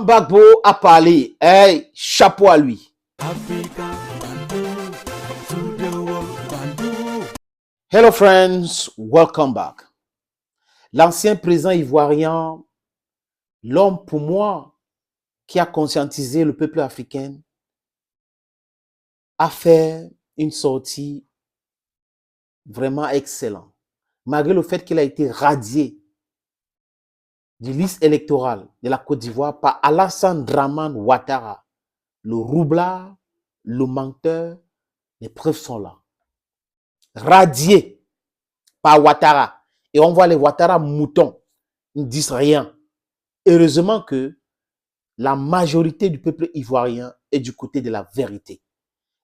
Gbagbo a parlé. Hey, chapeau à lui. Hello friends, welcome back. L'ancien président ivoirien, l'homme pour moi qui a conscientisé le peuple africain, a fait une sortie vraiment excellente. Malgré le fait qu'il a été radié du liste électorale de la Côte d'Ivoire par Alassane Dramane Ouattara, le roublard, le menteur, les preuves sont là. Radié par Ouattara. Et on voit les Ouattara moutons, ils ne disent rien. Heureusement que la majorité du peuple ivoirien est du côté de la vérité.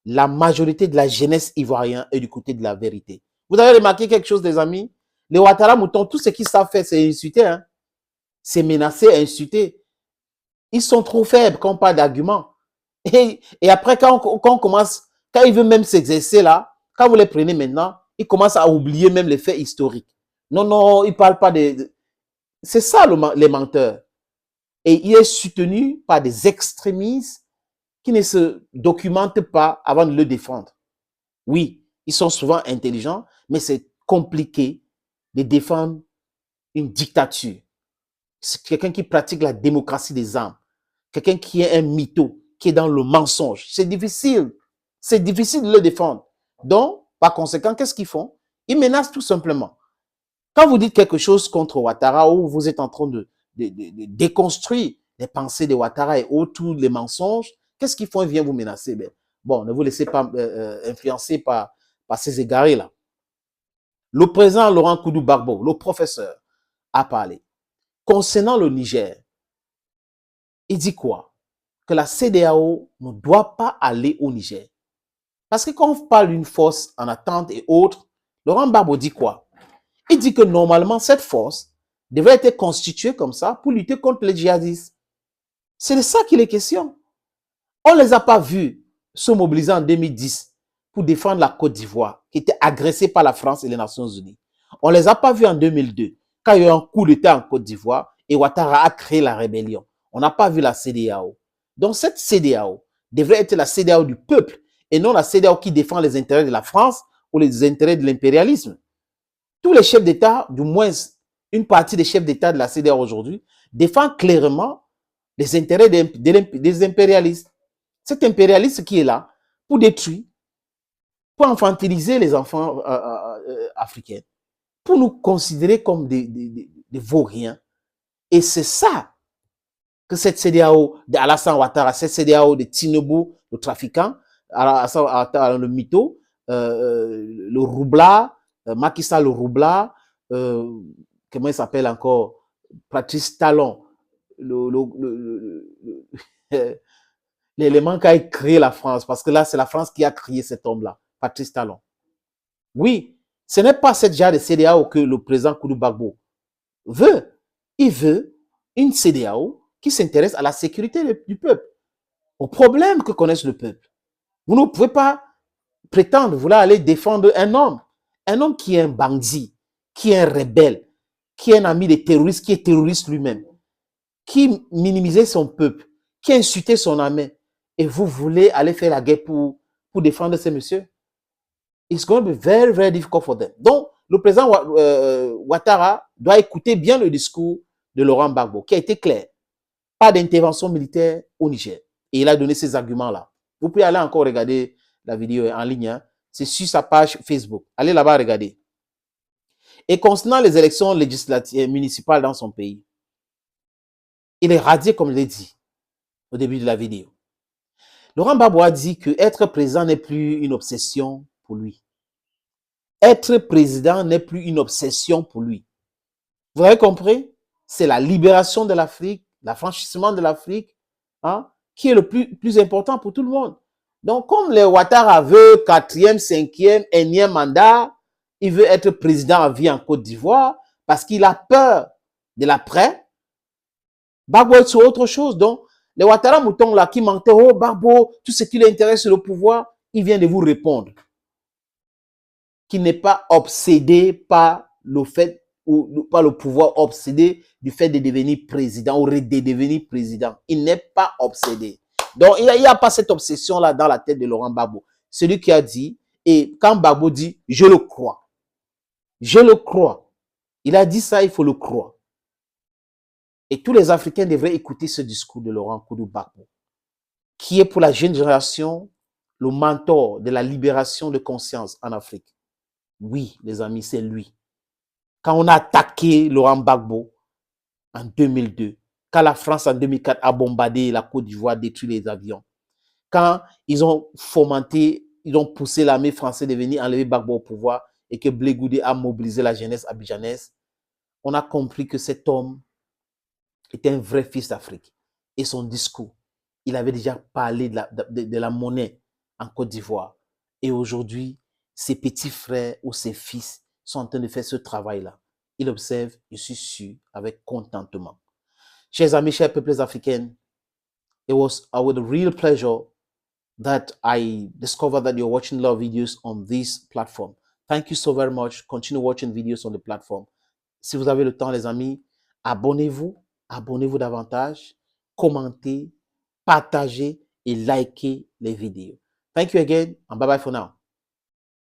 La majorité de la jeunesse ivoirienne est du côté de la vérité. Vous avez remarqué quelque chose, les amis? Les Ouattara moutons, tout ce qu'ils savent faire, c'est insulter. Hein? C'est menacer, insulter. Ils sont trop faibles quand on parle d'arguments. Et après, quand on commence, quand ils veulent même s'exercer là, quand vous les prenez maintenant, ils commencent à oublier même les faits historiques. Non, non, ils ne parlent pas de... C'est ça les menteurs. Et il est soutenu par des extrémistes qui ne se documentent pas avant de le défendre. Oui, ils sont souvent intelligents, mais c'est compliqué de défendre une dictature. C'est quelqu'un qui pratique la démocratie des armes. Quelqu'un qui est un mytho, qui est dans le mensonge. C'est difficile. C'est difficile de le défendre. Donc, par conséquent, qu'est-ce qu'ils font? Ils menacent tout simplement. Quand vous dites quelque chose contre Ouattara ou vous êtes en train de déconstruire les pensées de Ouattara et tous les mensonges, qu'est-ce qu'ils font? Ils viennent vous menacer. Bon, ne vous laissez pas influencer par ces égarés-là. Le président Laurent Koudou-Gbagbo, le professeur, a parlé. Concernant le Niger, il dit quoi? Que la CEDEAO ne doit pas aller au Niger. Parce que quand on parle d'une force en attente et autres, Laurent Gbagbo dit quoi? Il dit que normalement, cette force devrait être constituée comme ça pour lutter contre les djihadistes. C'est de ça qu'il est question. On ne les a pas vus se mobiliser en 2010 pour défendre la Côte d'Ivoire, qui était agressée par la France et les Nations Unies. On ne les a pas vus en 2002, quand il y a eu un coup d'État en Côte d'Ivoire et Ouattara a créé la rébellion. On n'a pas vu la CEDEAO. Donc cette CEDEAO devrait être la CEDEAO du peuple et non la CEDEAO qui défend les intérêts de la France ou les intérêts de l'impérialisme. Tous les chefs d'État, du moins une partie des chefs d'État de la CEDEAO aujourd'hui, défendent clairement les intérêts des impérialistes. Cet impérialiste qui est là pour détruire, pour infantiliser les enfants africains, pour nous considérer comme des vauriens. Et c'est ça que cette CEDEAO d'Alassane Ouattara, cette CEDEAO de Tinubu, le trafiquant, le mytho, le roublard, Macky Sall le roublard, comment il s'appelle encore, Patrice Talon, l'élément qui a créé la France, parce que là, c'est la France qui a créé cet homme-là, Patrice Talon. Oui, ce n'est pas cette genre de CEDEAO que le président Koudou-Gbagbo veut. Il veut une CEDEAO qui s'intéresse à la sécurité du peuple, aux problèmes que connaissent le peuple. Vous ne pouvez pas prétendre vouloir aller défendre un homme qui est un bandit, qui est un rebelle, qui est un ami des terroristes, qui est terroriste lui-même, qui minimisait son peuple, qui insultait son armée, et vous voulez aller faire la guerre pour défendre ces messieurs? It's going to be very, very difficult for them. Donc, le président Ouattara doit écouter bien le discours de Laurent Gbagbo, qui a été clair. Pas d'intervention militaire au Niger. Et il a donné ces arguments-là. Vous pouvez aller encore regarder la vidéo en ligne. Hein. C'est sur sa page Facebook. Allez là-bas regarder. Et concernant les élections législatives municipales dans son pays, il est radié, comme je l'ai dit au début de la vidéo. Laurent Gbagbo a dit que être président n'est plus une obsession pour lui. Être président n'est plus une obsession pour lui. Vous avez compris? C'est la libération de l'Afrique, l'affranchissement de l'Afrique, hein, qui est le plus important pour tout le monde. Donc, comme les Ouattara veut 4e, 5e, 1e mandat, il veut être président à vie en Côte d'Ivoire parce qu'il a peur de l'après. Gbagbo est sur autre chose. Donc, les Ouattara moutons là qui mentaient, oh Gbagbo, tout ce qui l'intéresse c'est le pouvoir, il vient de vous répondre qu'il n'est pas obsédé par le fait ou par le pouvoir obsédé du fait de devenir président ou de devenir président. Il n'est pas obsédé. Donc, il n'y a pas cette obsession-là dans la tête de Laurent Gbagbo. Celui qui a dit, et quand Gbagbo dit, je le crois. Je le crois. Il a dit ça, il faut le croire. Et tous les Africains devraient écouter ce discours de Laurent Koudou Gbagbo, qui est pour la jeune génération le mentor de la libération de conscience en Afrique. Oui, les amis, c'est lui. Quand on a attaqué Laurent Gbagbo en 2002, quand la France en 2004 a bombardé la Côte d'Ivoire, détruit les avions, quand ils ont fomenté, ils ont poussé l'armée française de venir enlever Gbagbo au pouvoir et que Blé Goudé a mobilisé la jeunesse abidjanaise, on a compris que cet homme était un vrai fils d'Afrique. Et son discours, il avait déjà parlé de la monnaie en Côte d'Ivoire. Et aujourd'hui, ses petits frères ou ses fils sont en train de faire ce travail-là. Il observe, je suis sûr, avec contentement. Chers amis, chers peuples africains, it was with a real pleasure that I discovered that you're watching a lot of videos on this platform. Thank you so very much. Continue watching videos on the platform. Si vous avez le temps, les amis, abonnez-vous davantage, commentez, partagez et likez les vidéos. Thank you again and bye bye for now.